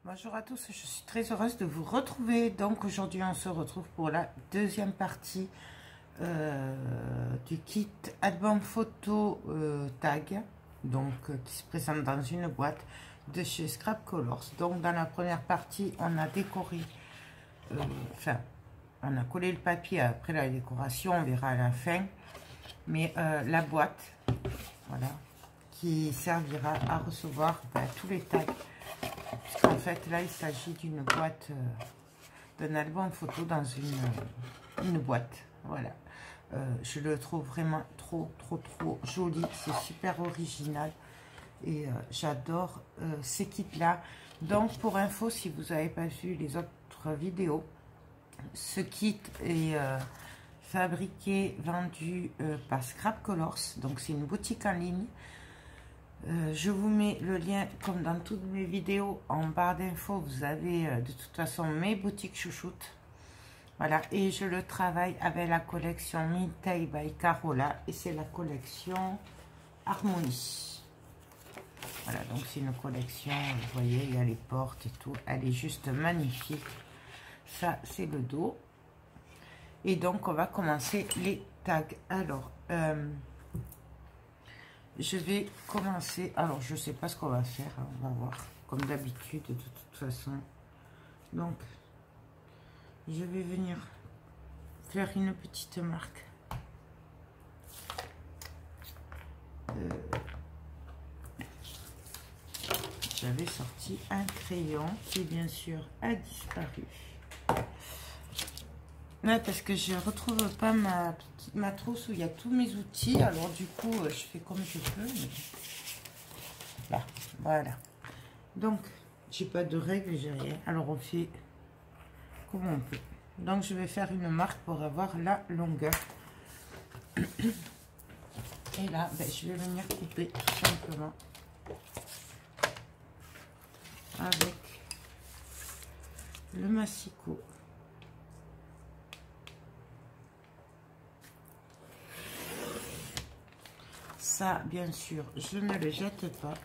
Bonjour à tous, je suis très heureuse de vous retrouver. Donc aujourd'hui on se retrouve pour la deuxième partie du kit album photo tag, donc qui se présente dans une boîte de chez Scrap Colors. Donc dans la première partie on a décoré, on a collé le papier après la décoration, on verra à la fin, mais la boîte, voilà, qui servira à recevoir tous les tags. En fait, là, il s'agit d'une boîte, d'un album photo dans une boîte. Voilà. Je le trouve vraiment trop joli. C'est super original. Et j'adore ces kits-là. Donc, pour info, si vous n'avez pas vu les autres vidéos, ce kit est fabriqué, vendu par Scrap Colors. Donc, c'est une boutique en ligne. Je vous mets le lien, comme dans toutes mes vidéos, en barre d'infos. Vous avez de toute façon mes boutiques chouchoutes. Voilà, et je le travaille avec la collection Mintail by Carola. Et c'est la collection Harmonie. Voilà, donc c'est une collection, vous voyez, il y a les portes et tout. Elle est juste magnifique. Ça, c'est le dos. Et donc, on va commencer les tags. Alors, je vais commencer, alors je sais pas ce qu'on va faire, hein, on va voir, comme d'habitude de toute façon. Donc, je vais venir faire une petite marque. J'avais sorti un crayon qui bien sûr a disparu. Ouais, parce que je retrouve pas ma trousse où il y a tous mes outils. Alors du coup, je fais comme je peux. Mais... là, voilà. Donc, j'ai pas de règles, j'ai rien. Alors on fait comme on peut. Donc je vais faire une marque pour avoir la longueur. Et là, ben, je vais venir couper tout simplement avec le massicot. Ça, bien sûr, je ne le jette pas.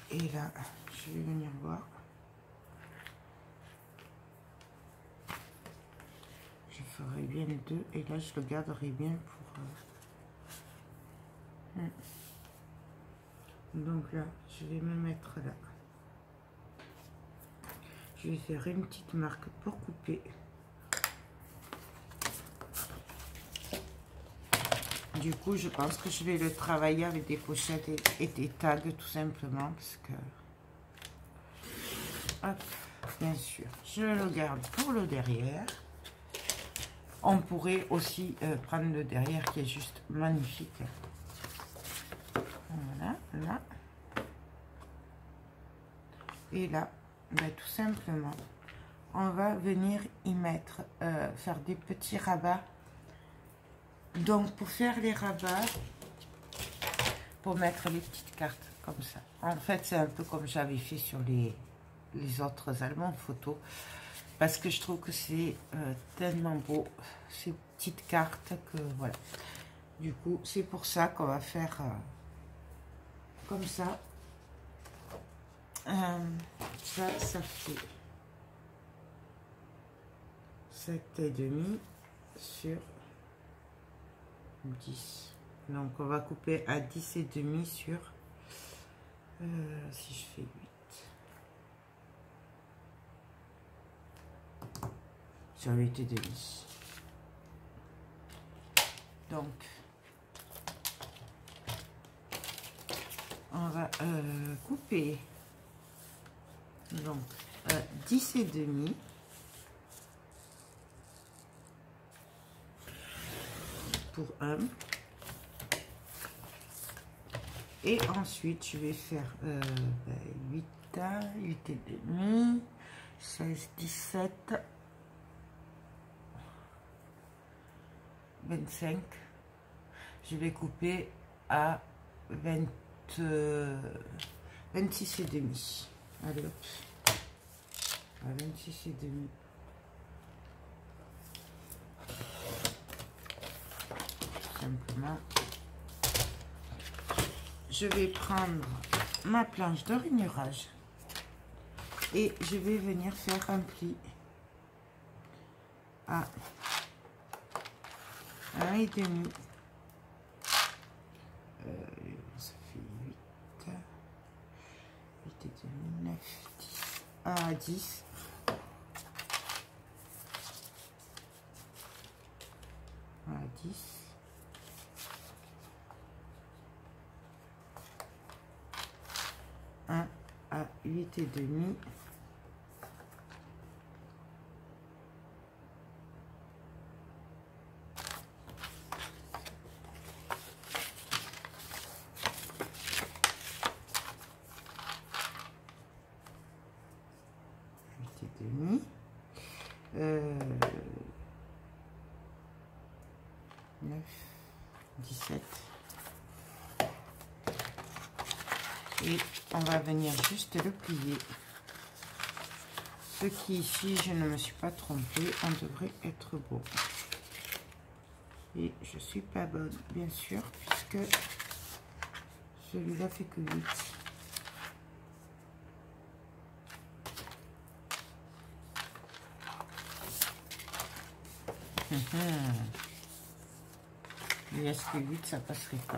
Et là, je vais venir voir. Je ferai bien deux. Et là, je le garderai bien pour... Donc là, je vais me mettre là. Je vais faire une petite marque pour couper. Du coup, je pense que je vais le travailler avec des pochettes et des tags, tout simplement, parce que... hop, bien sûr, je le garde pour le derrière. On pourrait aussi prendre le derrière, qui est juste magnifique. Voilà, là. Et là, ben, tout simplement, on va venir y mettre, faire des petits rabats. Donc, pour faire les rabats, pour mettre les petites cartes comme ça. En fait, c'est un peu comme j'avais fait sur les autres albums photos. Parce que je trouve que c'est tellement beau, ces petites cartes, que voilà. Du coup, c'est pour ça qu'on va faire comme ça. Ça fait 7,5 sur 10. Donc on va couper à 10,5 sur si je fais 8 sur 8,5. Donc on va couper donc 10,5 pour un. Et ensuite, je vais faire 8 et demi, 16, 17, 25. Je vais couper à 26 et demi. Allez hop, à 26 et demi. Tout simplement. Je vais prendre ma planche de rainurage et je vais venir faire un pli à 1,5. Ça fait 8 et demi, 9, 10 à 10. À 10. À 8,5. Demi, 9, 17 et on va venir juste le plier, ce qui ici je ne me suis pas trompée, on devrait être beau et je suis pas bonne bien sûr puisque celui-là fait que 8. Mais est-ce que 8 ça passerait pas?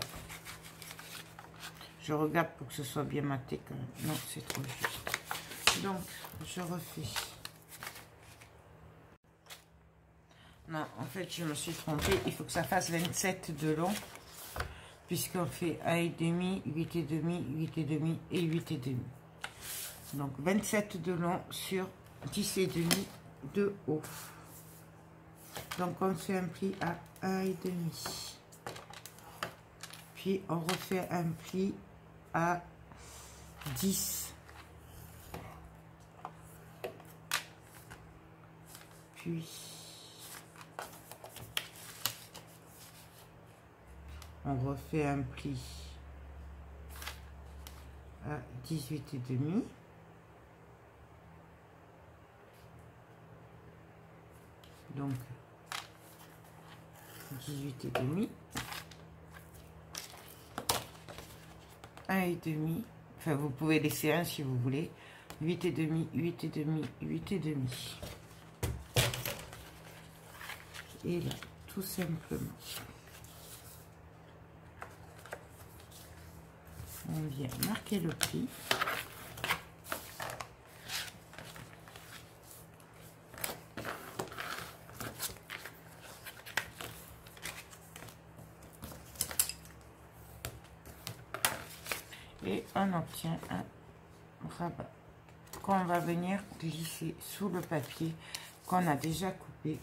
Je regarde pour que ce soit bien maté quand même. Non, c'est trop juste. Donc je refais. Non, en fait je me suis trompée, il faut que ça fasse 27 de long puisqu'on fait 1,5, 8,5, 8,5 et 8,5. Donc 27 de long sur 10,5 de haut. Donc on fait un pli à 1,5. Puis on refait un pli à 10. Puis on refait un pli à 18,5. Donc 18,5. 1,5. Enfin, vous pouvez laisser un si vous voulez. 8,5, 8,5, 8,5. Et là, tout simplement, on vient marquer le pli. Et on obtient un rabat qu'on va venir glisser sous le papier qu'on a déjà coupé.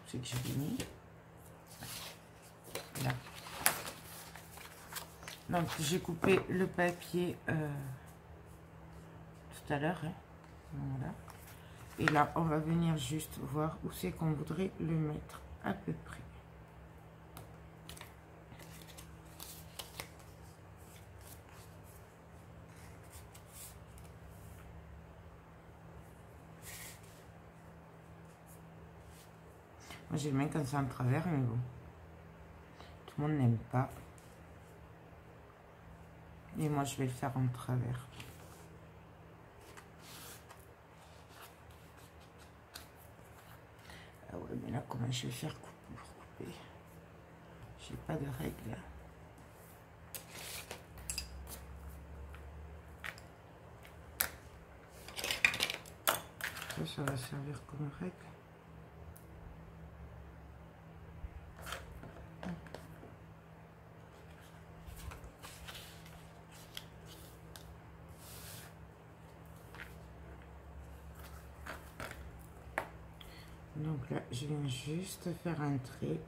C'est que je l'ai mis là. Donc j'ai coupé le papier tout à l'heure. Hein. Voilà. Et là, on va venir juste voir où c'est qu'on voudrait le mettre à peu près. Moi, j'aime bien quand c'est en travers, mais bon. Tout le monde n'aime pas. Et moi, je vais le faire en travers. Ah ouais, mais là, comment je vais faire pour couper? J'ai pas de règle. Ça va servir comme règle. Donc là, je viens juste faire un trait.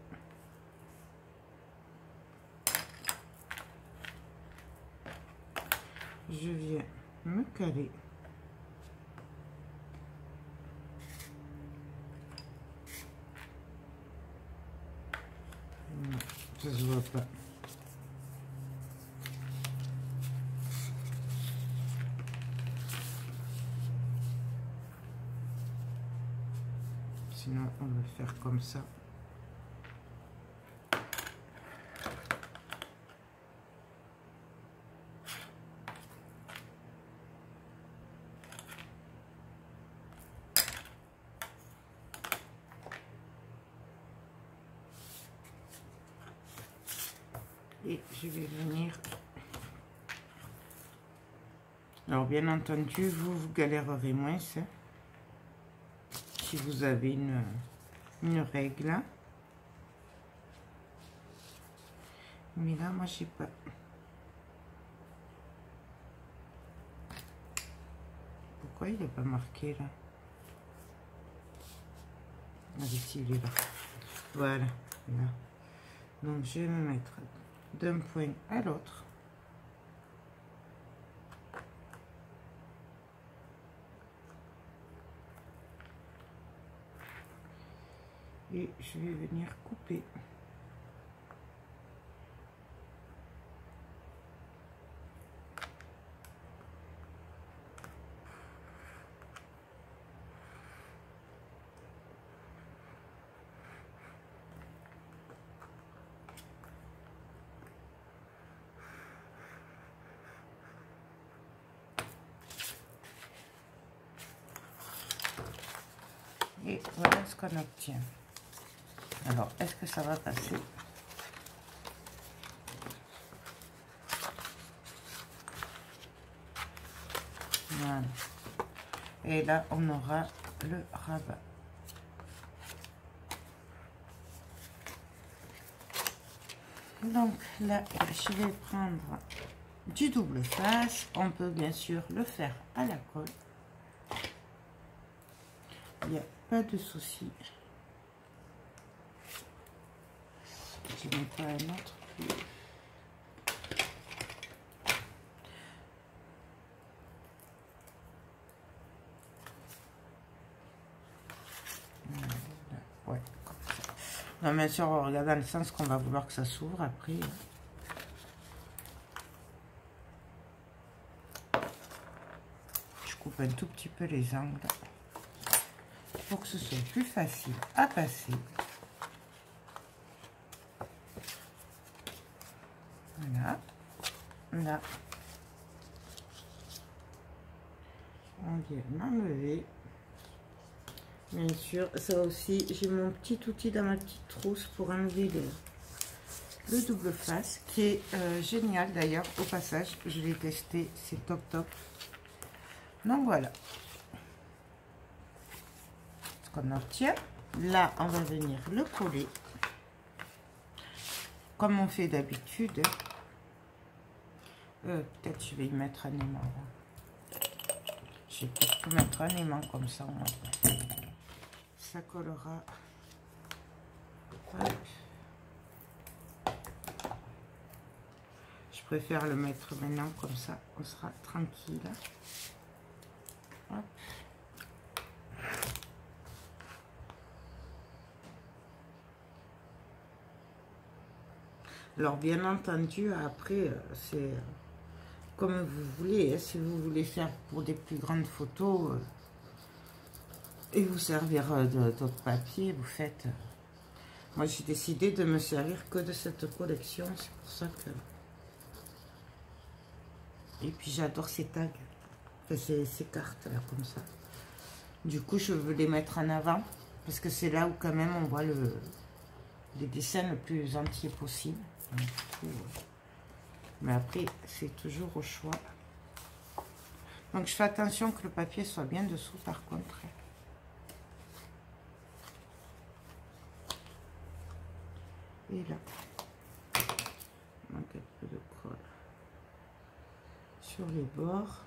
Je viens me caler. Non, ça se voit pas. sinon on va le faire comme ça. Et je vais venir. Alors bien entendu, vous galérerez moins hein, si vous avez une règle. Mais là, moi, je sais pas. Pourquoi il n'est pas marqué là? Ah, ici, il est là. Voilà. Là. Donc, je vais me mettre d'un point à l'autre. Et je vais venir couper. Et voilà ce qu'on obtient. Alors, est-ce que ça va passer? Voilà. Et là, on aura le rabat. Donc là, je vais prendre du double face. On peut bien sûr le faire à la colle. Il n'y a pas de souci. Je n'ai pas un autre. Ouais, comme ça. Non, bien sûr, on regarde dans le sens qu'on va vouloir que ça s'ouvre après. Je coupe un tout petit peu les angles pour que ce soit plus facile à passer. Voilà. Là, on vient m'enlever. Bien sûr, ça aussi, j'ai mon petit outil dans ma petite trousse pour enlever le double face, qui est génial d'ailleurs. Au passage, je l'ai testé, c'est top top. Donc voilà ce qu'on obtient. Là, on va venir le coller comme on fait d'habitude. Peut-être je vais y mettre un aimant. Je peux mettre un aimant comme ça. Ça collera. Hop. Je préfère le mettre maintenant comme ça, on sera tranquille. Hop. Alors bien entendu, après, c'est comme vous voulez. Hein, si vous voulez faire pour des plus grandes photos et vous servir d'autres papiers, vous faites. Moi, j'ai décidé de me servir que de cette collection. C'est pour ça que... Et puis, j'adore ces tags. Enfin, ces cartes, là, comme ça. Du coup, je veux les mettre en avant. Parce que c'est là où, quand même, on voit les dessins le plus entier possible. Donc, du coup, mais après, c'est toujours au choix. Donc, je fais attention que le papier soit bien dessous, par contre. Et là, on manque un peu de colle sur les bords.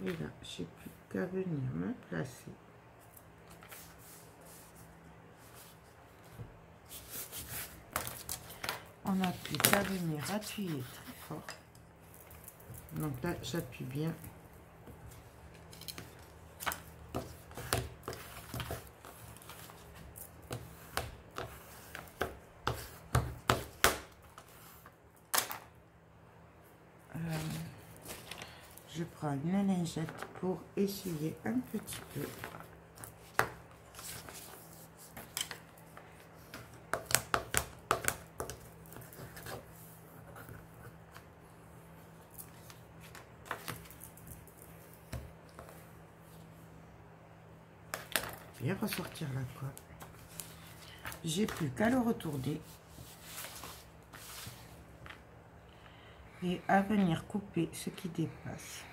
Et là, j'ai plus qu'à venir me placer. On n'a plus qu'à venir appuyer très fort. Donc là, j'appuie bien. je prends une lingette pour essuyer un petit peu. Et ressortir la colle. J'ai plus qu'à le retourner et à venir couper ce qui dépasse.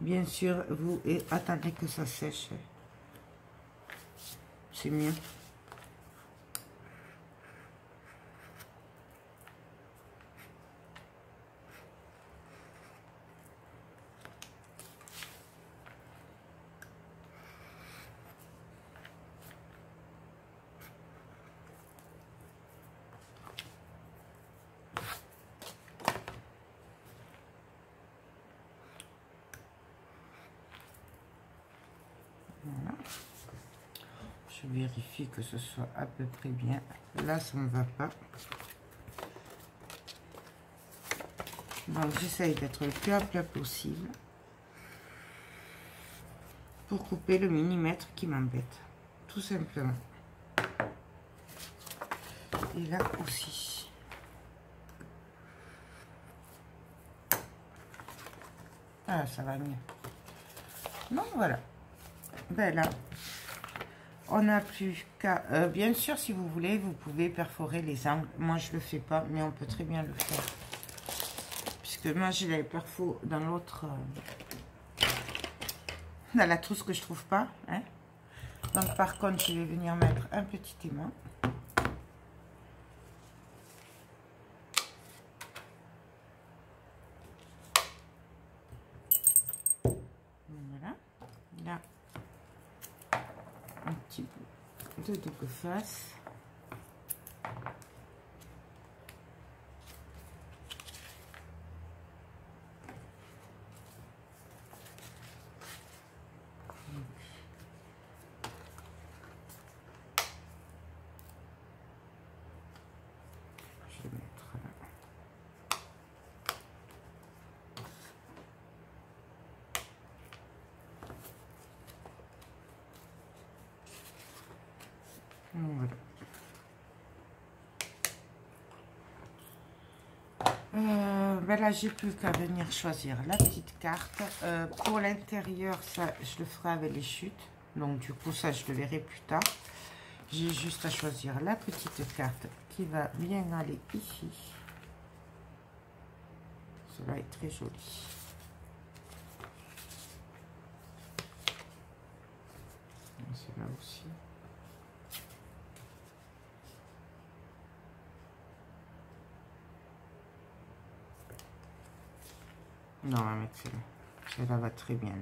Bien sûr, vous attendez que ça sèche. C'est mieux. Voilà. Je vérifie que ce soit à peu près bien. Là, ça ne va pas. Donc, j'essaye d'être le plus à plat possible pour couper le millimètre qui m'embête. Tout simplement. Et là aussi. Ah, ça va mieux. Donc, voilà. Ben là, on n'a plus qu'à... bien sûr, si vous voulez, vous pouvez perforer les angles. Moi, je le fais pas, mais on peut très bien le faire. Puisque moi, j'ai les perfos dans l'autre... dans la trousse que je trouve pas. Hein. Donc, par contre, je vais venir mettre un petit aimant. Voilà. Là, un petit peu de double face. Je vais mettre là. Voilà. Ben là, j'ai plus qu'à venir choisir la petite carte. Pour l'intérieur, ça, je le ferai avec les chutes. Donc, du coup, ça, je le verrai plus tard. J'ai juste à choisir la petite carte qui va bien aller ici. Cela est très joli. Celle-là aussi. Non, on va mettre celle-là. Celle-là va très bien.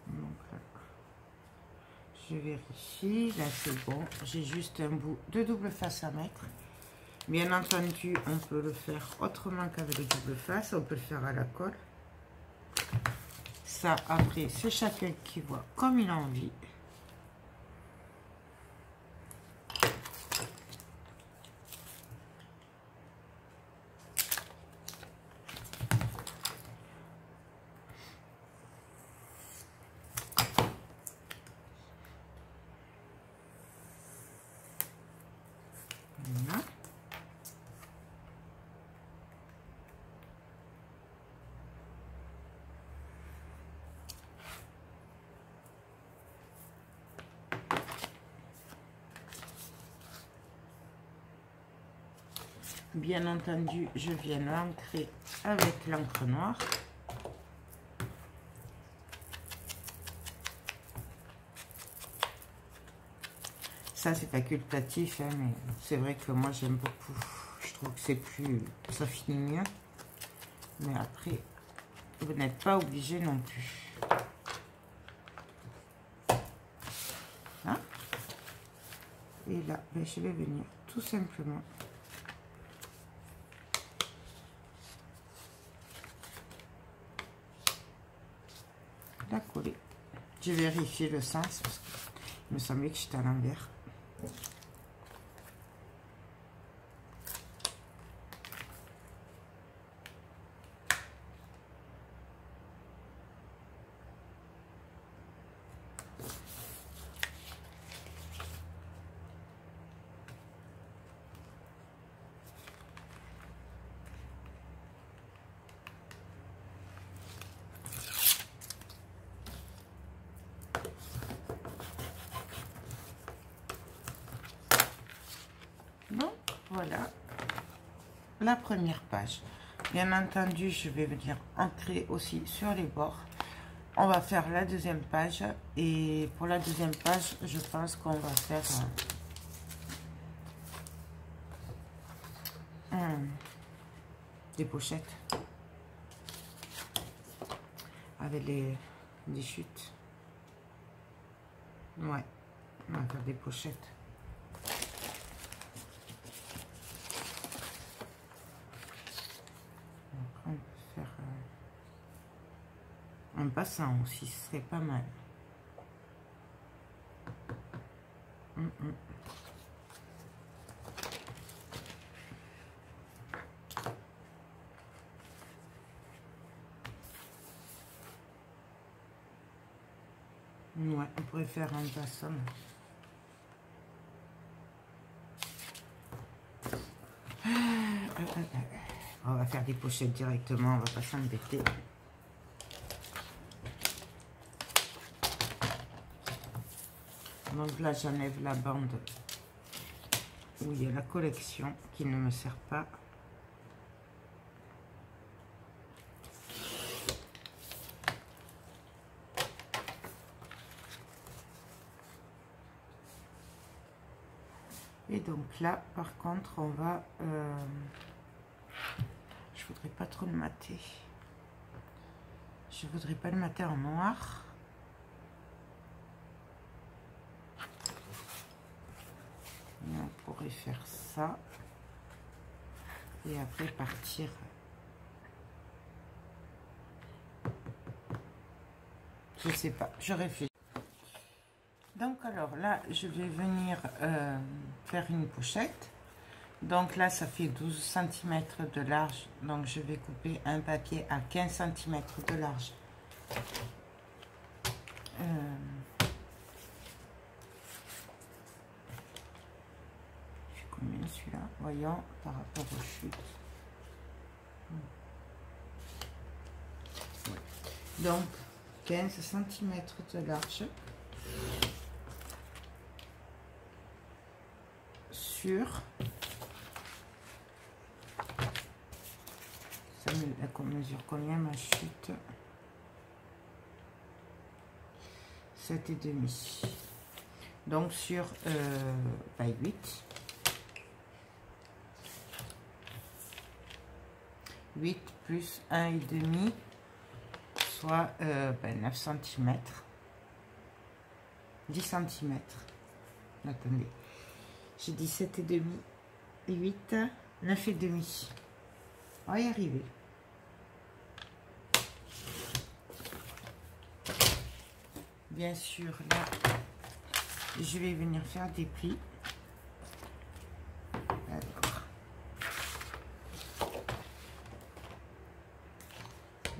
Donc, là, je vérifie. Là, c'est bon. J'ai juste un bout de double face à mettre. Bien entendu, on peut le faire autrement qu'avec le double face. On peut le faire à la colle. Ça, après, c'est chacun qui voit comme il a envie. Voilà. Bien entendu, je viens l'ancrer avec l'encre noire. Ça, c'est facultatif, hein, mais c'est vrai que moi, j'aime beaucoup. Je trouve que c'est plus... ça finit mieux. Mais après, vous n'êtes pas obligé non plus. Et là, ben, je vais venir tout simplement la coller. Je vérifie le sens parce qu'il me semblait que j'étais à l'envers. Donc voilà la première page. Bien entendu, je vais venir ancrer aussi sur les bords. On va faire la deuxième page et pour la deuxième page, je pense qu'on va faire des pochettes avec des chutes. Ouais, on va faire des pochettes. Après, on peut faire un passant aussi, ce serait pas mal. Ouais, on pourrait faire un passant. On va faire des pochettes directement, on va pas s'embêter. Donc là, j'enlève la bande où il y a la collection qui ne me sert pas. Et donc là, par contre, on va... je voudrais pas trop le mater. Je voudrais pas le mater en noir. Et on pourrait faire ça. Et après partir. Je sais pas, je réfléchis. Donc alors là, je vais venir faire une pochette. Donc là, ça fait 12 cm de large. Donc je vais couper un papier à 15 cm de large. Je fais combien celui-là? Voyons par rapport aux chutes. Ouais. Donc 15 cm de large. Sur ça mesure combien ma chute? 7,5. Donc sur 8 plus 1,5, soit 9 cm. 10 cm. Attendez. J'ai dit 7,5 et 8, 9,5. On va y arriver. Bien sûr, là, je vais venir faire des plis. Alors,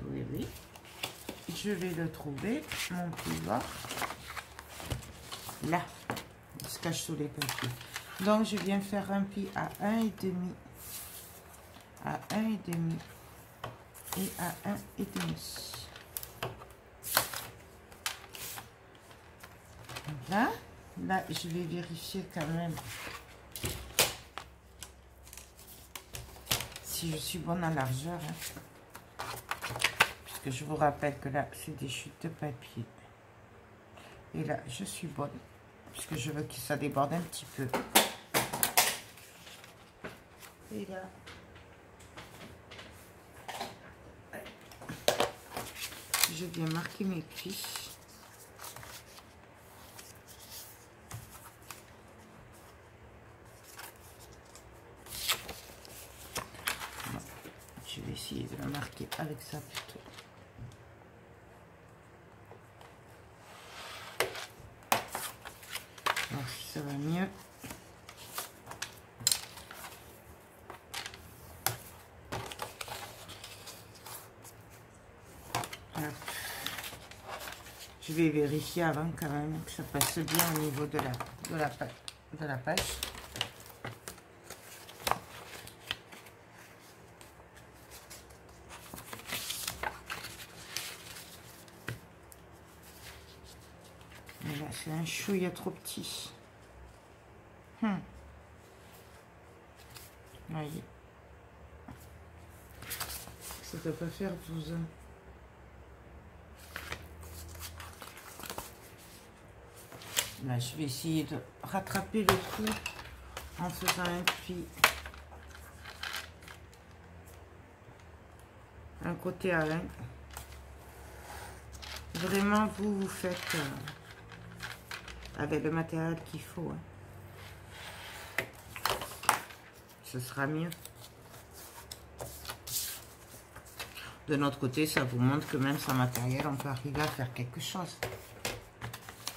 oui. Je vais le trouver, mon couloir. Là, il se cache sous les papiers. Donc, je viens faire un pli à 1,5, à 1,5 et à 1,5. Là, je vais vérifier quand même si je suis bonne en largeur. Hein. Puisque je vous rappelle que là, c'est des chutes de papier. Et là, je suis bonne. Puisque je veux que ça déborde un petit peu. Et là, je viens marquer mes plis. essayer de la marquer avec ça plutôt. Alors si ça va mieux. Hop. Je vais vérifier avant quand même que ça passe bien au niveau de la page. Mais là, c'est un chouïa trop petit. Voyez. Ça ne peut pas faire 12 ans. Là, je vais essayer de rattraper le coup en faisant un pli. Un côté à l'un. Vraiment, vous faites avec le matériel qu'il faut. Hein. Ce sera mieux. De notre côté, ça vous montre que même sans matériel, on peut arriver à faire quelque chose.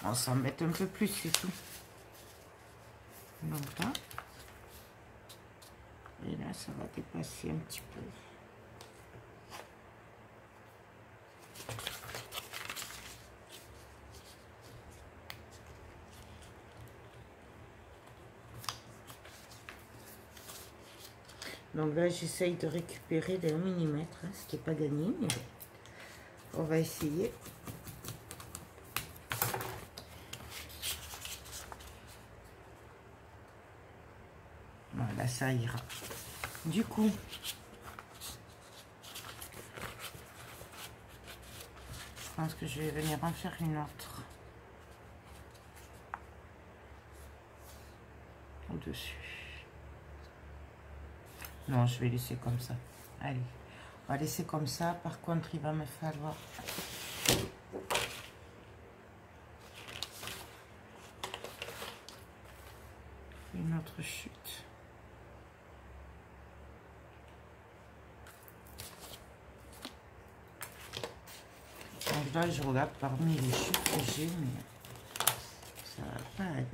On s'embête un peu plus, c'est tout. Donc là. Et là, ça va dépasser un petit peu. Donc là, j'essaye de récupérer les 1 mm, hein, ce qui n'est pas gagné, mais on va essayer. Voilà, ça ira. Du coup, je pense que je vais venir en faire une autre. Au-dessus. Non, je vais laisser comme ça. Allez, on va laisser comme ça. Par contre, il va me falloir une autre chute. Donc là, je regarde parmi les chutes que j'ai, mais ça va pas aller.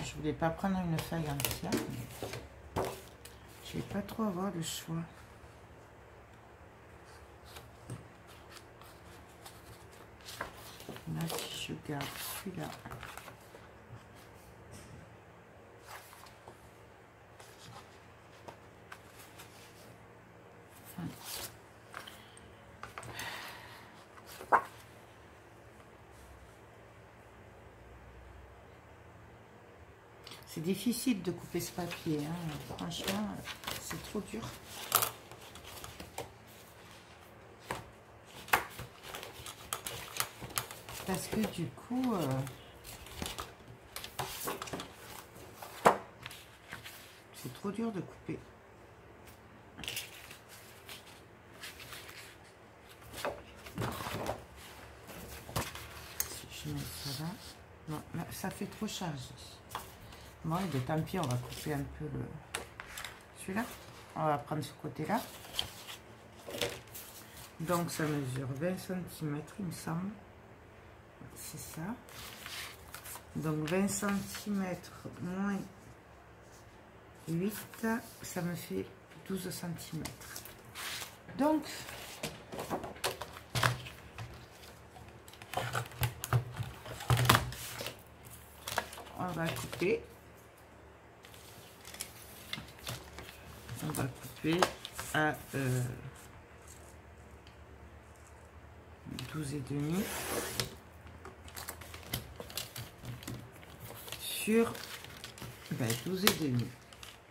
Je voulais pas prendre une feuille entière, mais je vais pas trop avoir le choix. Là, si je garde celui-là. C'est difficile de couper ce papier, hein. Franchement, c'est trop dur. Parce que du coup, c'est trop dur de couper. Si je mets ça là, non, là, ça fait trop chargé. Bon, et de tant pis, on va couper un peu celui-là. On va prendre ce côté-là. Donc, ça mesure 20 cm, il me semble. C'est ça. Donc, 20 cm moins 8, ça me fait 12 cm. Donc, on va couper. On va couper à 12,5 sur 12,5.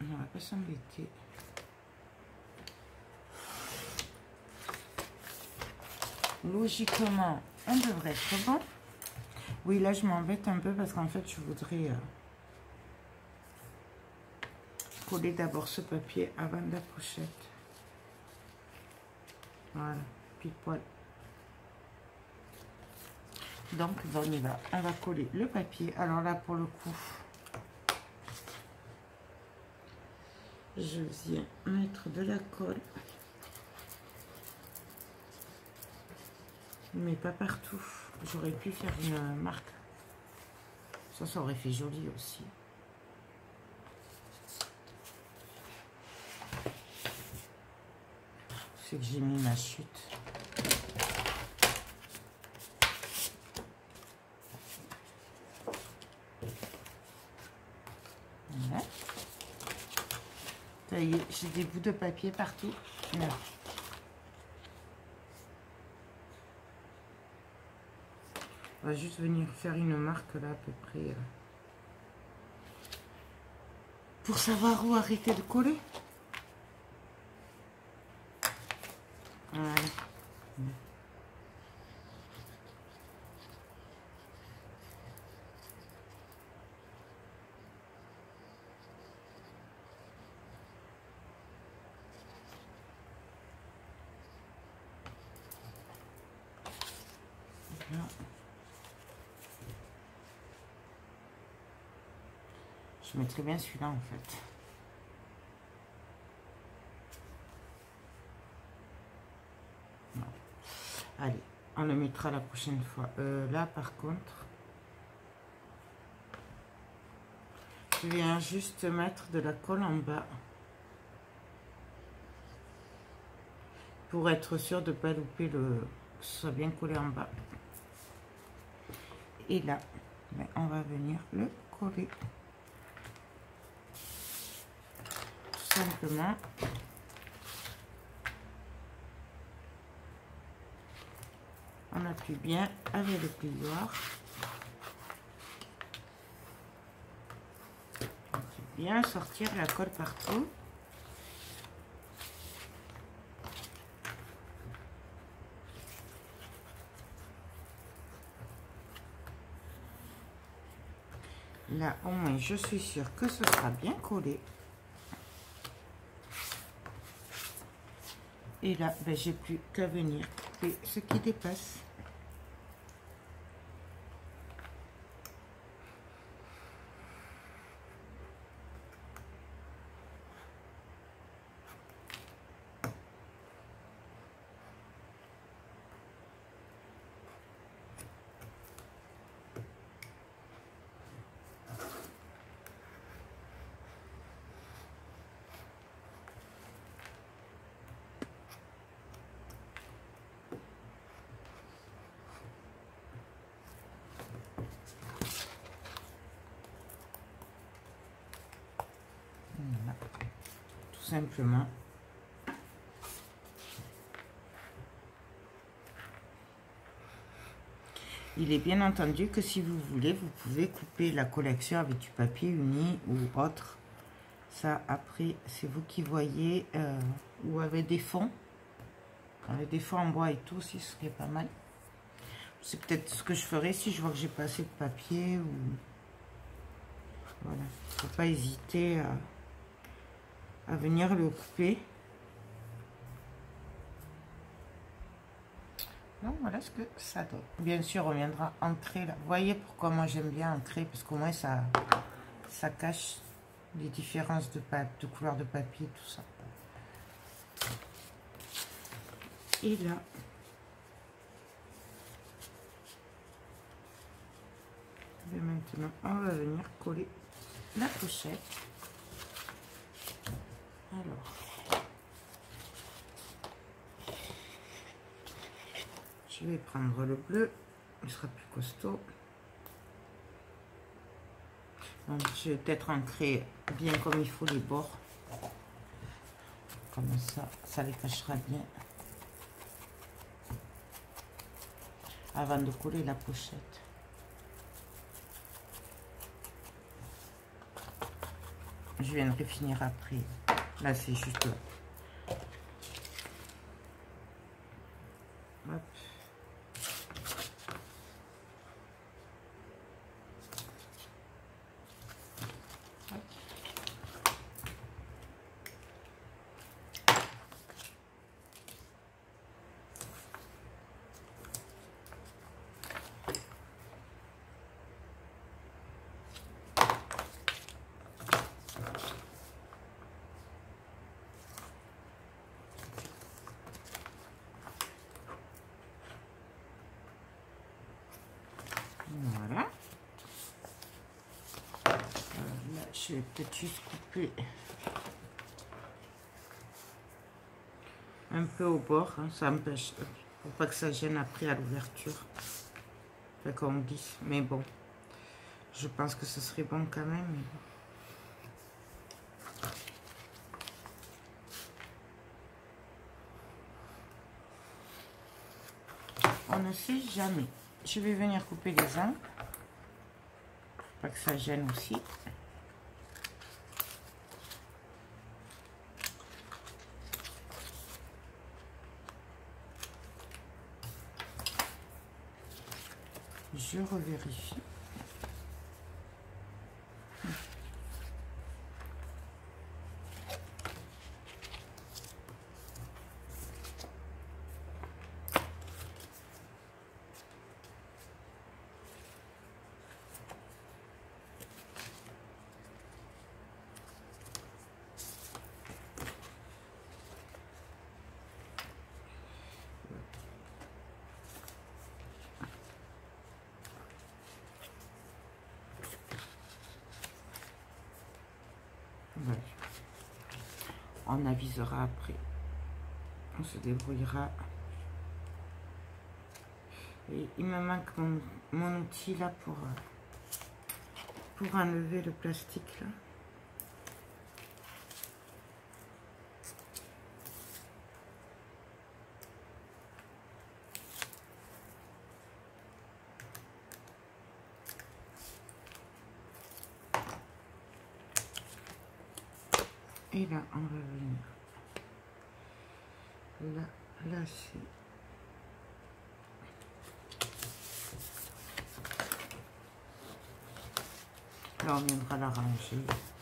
On va pas s'embêter. Logiquement, on devrait être bon. Oui, là, je m'embête un peu parce qu'en fait, je voudrais coller d'abord ce papier avant la pochette. Voilà, pile poil. Donc, on y va. On va coller le papier. Alors là, pour le coup, Je viens mettre de la colle. Mais pas partout. J'aurais pu faire une marque. Ça aurait fait joli aussi. C'est que j'ai mis ma chute. Voilà. Ça y est, j'ai des bouts de papier partout. Là. On va juste venir faire une marque là à peu près. Pour savoir où arrêter de coller. Voilà. Voilà. Je mettrai bien celui-là en fait. Non. Allez, on le mettra la prochaine fois. Là par contre, je viens juste mettre de la colle en bas. Pour être sûr de ne pas louper que ce soit bien collé en bas. Et là, ben, on va venir le coller. Tout simplement. On appuie bien avec le plioir. On peut bien sortir la colle partout. Là, au moins, je suis sûre que ce sera bien collé. Et là, ben, j'ai plus qu'à venir couper ce qui dépasse. Voilà. Tout simplement. Il est bien entendu que si vous voulez, vous pouvez couper la collection avec du papier uni ou autre. Ça, après, c'est vous qui voyez. Ou avec des fonds. Avec des fonds en bois et tout, aussi, ce serait pas mal. C'est peut-être ce que je ferai si je vois que j'ai pas assez de papier. Ou... Voilà. Faut pas hésiter à venir le couper. Donc voilà ce que ça donne. Bien sûr, on viendra ancrer là. Vous voyez pourquoi moi j'aime bien ancrer, parce qu'au moins ça cache les différences de couleur de papier, tout ça. Et là, et maintenant on va venir coller la pochette. Alors, je vais prendre le bleu, il sera plus costaud. Donc, je vais peut-être ancrer bien comme il faut les bords. Comme ça les cachera bien. Avant de coller la pochette. Je viendrai finir après. Là, c'est juste là. Hop. Je vais peut-être juste couper un peu au bord, hein, ça empêche, pour pas que ça gêne après à l'ouverture. Fait qu'on glisse, mais bon, je pense que ce serait bon quand même. On ne sait jamais. Je vais venir couper les angles, pas que ça gêne aussi. Je revérifie. Voilà. On avisera après. On se débrouillera. Et il me manque mon outil là pour enlever le plastique là. Et là, on va venir. Là c'est... Là, on viendra l'arranger.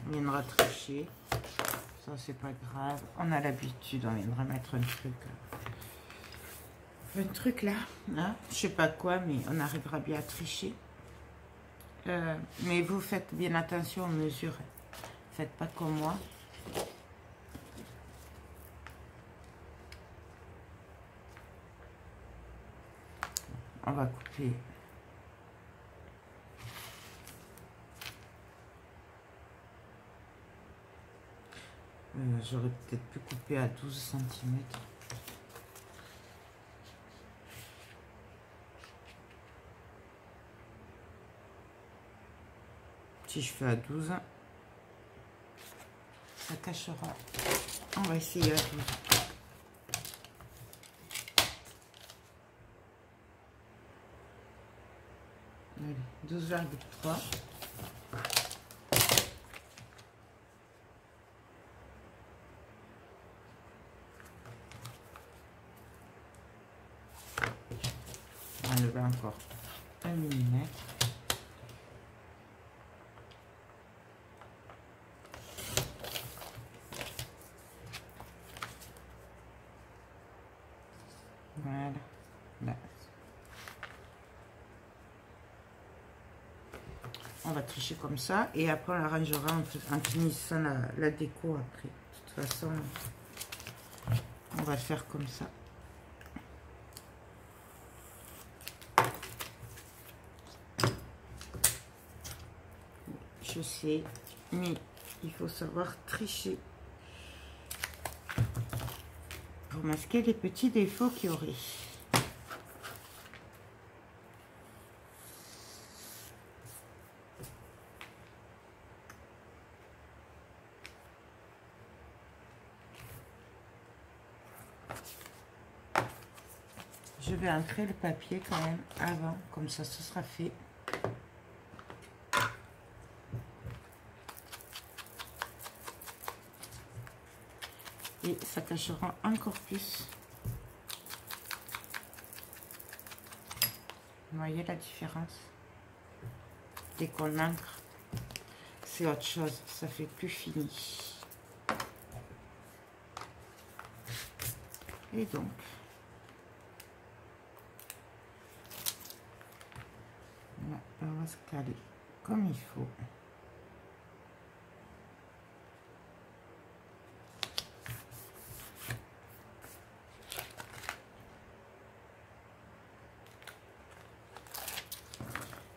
On viendra tricher. Ça, c'est pas grave. On a l'habitude. On viendra mettre un truc là. Hein? Je sais pas quoi, mais on arrivera bien à tricher. Mais vous faites bien attention aux mesures. Faites pas comme moi. On va couper. J'aurais peut-être pu couper à 12 cm. Si je fais à 12, ça cachera. On va essayer à 12. Allez, 12,3. On va enlever encore 1 mm. Voilà. Là. On va tricher comme ça et après on l'arrangera en finissant la déco après. De toute façon, on va faire comme ça. Je sais, mais il faut savoir tricher pour masquer les petits défauts qu'il y aurait. Je vais ancrer le papier quand même avant, comme ça ce sera fait. Et ça cachera encore plus. Vous voyez la différence? Dès qu'on ancre, c'est autre chose, ça fait plus fini. Et donc, là, on va se caler comme il faut.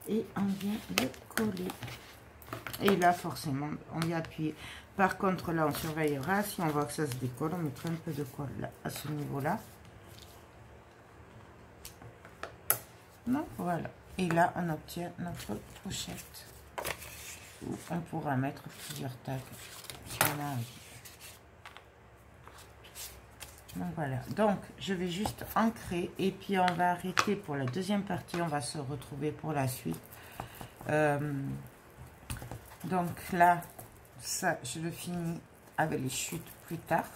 Et on vient le coller. Et là, forcément, on y appuie. Par contre, là, on surveillera. Si on voit que ça se décolle, on mettra un peu de colle là, à ce niveau-là. Non, voilà. Et là, on obtient notre pochette. Où on pourra mettre plusieurs tags si on a envie. Donc voilà. Donc, je vais juste ancrer. Et puis, on va arrêter pour la deuxième partie. On va se retrouver pour la suite. Donc là, ça, je le finis avec les chutes plus tard.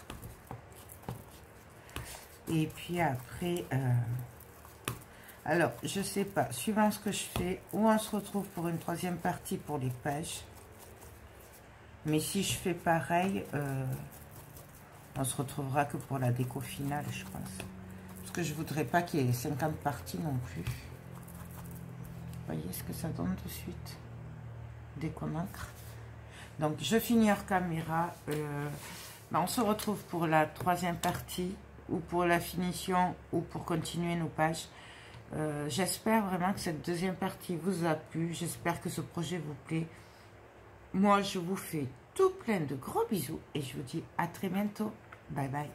Et puis après, alors, je sais pas, suivant ce que je fais, où on se retrouve pour une troisième partie pour les pages. Mais si je fais pareil, on se retrouvera que pour la déco finale, je pense. Parce que je voudrais pas qu'il y ait 50 parties non plus. Vous voyez ce que ça donne de suite dès qu'on ancre. Donc, je finis hors caméra. On se retrouve pour la troisième partie, ou pour la finition, ou pour continuer nos pages. J'espère vraiment que cette deuxième partie vous a plu. J'espère que ce projet vous plaît. Moi, je vous fais tout plein de gros bisous et je vous dis à très bientôt. Bye bye.